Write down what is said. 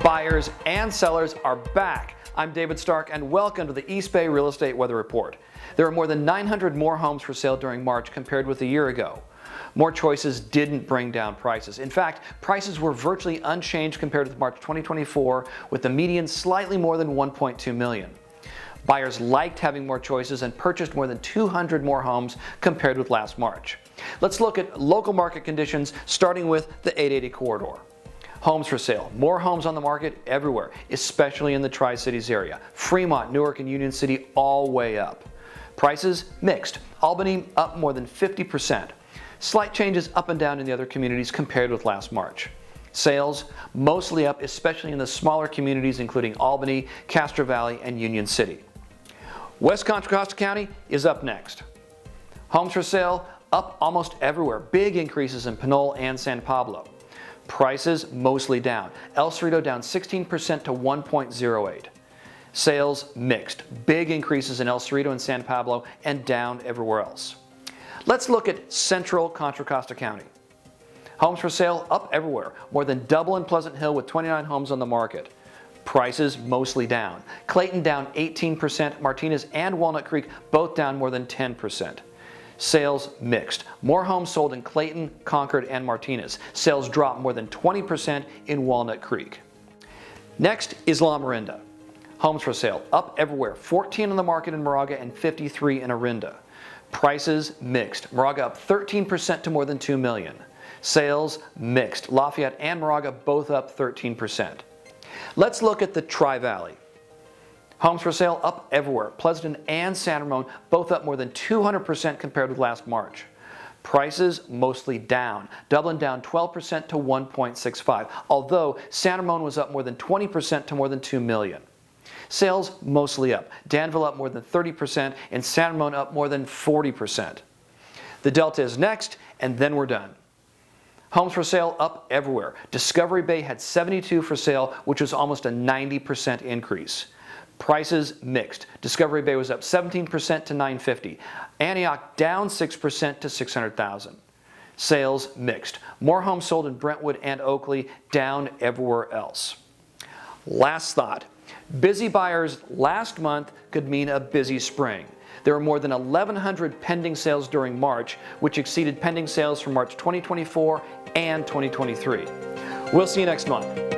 Buyers and sellers are back. I'm David Stark and welcome to the East Bay Real Estate Weather Report. There are more than 900 more homes for sale during March compared with a year ago. More choices didn't bring down prices. In fact, prices were virtually unchanged compared with March 2024, with the median slightly more than 1.2 million. Buyers liked having more choices and purchased more than 200 more homes compared with last March. Let's look at local market conditions, starting with the 880 corridor. Homes for sale. More homes on the market everywhere, especially in the Tri-Cities area. Fremont, Newark, and Union City all way up. Prices mixed. Albany up more than 50%. Slight changes up and down in the other communities compared with last March. Sales mostly up, especially in the smaller communities including Albany, Castro Valley, and Union City. West Contra Costa County is up next. Homes for sale up almost everywhere. Big increases in Pinole and San Pablo. Prices mostly down. El Cerrito down 16% to 1.08. Sales mixed. Big increases in El Cerrito and San Pablo and down everywhere else. Let's look at central Contra Costa County. Homes for sale up everywhere. More than double in Pleasant Hill with 29 homes on the market. Prices mostly down. Clayton down 18%. Martinez and Walnut Creek both down more than 10%. Sales mixed. More homes sold in Clayton, Concord, and Martinez. Sales dropped more than 20% in Walnut Creek. Next is La Miranda. Homes for sale up everywhere. 14 on the market in Moraga and 53 in Orinda. Prices mixed. Moraga up 13% to more than $2 million. Sales mixed. Lafayette and Moraga both up 13%. Let's look at the Tri-Valley. Homes for sale up everywhere. Pleasanton and San Ramon both up more than 200% compared with last March. Prices mostly down. Dublin down 12% to 1.65, although San Ramon was up more than 20% to more than $2 million. Sales mostly up. Danville up more than 30% and San Ramon up more than 40%. The Delta is next, and then we're done. Homes for sale up everywhere. Discovery Bay had 72 for sale, which was almost a 90% increase. Prices mixed. Discovery Bay was up 17% to $950. Antioch down 6% to $600,000. Sales mixed. More homes sold in Brentwood and Oakley, down everywhere else. Last thought. Busy buyers last month could mean a busy spring. There were more than 1,100 pending sales during March, which exceeded pending sales from March 2024 and 2023. We'll see you next month.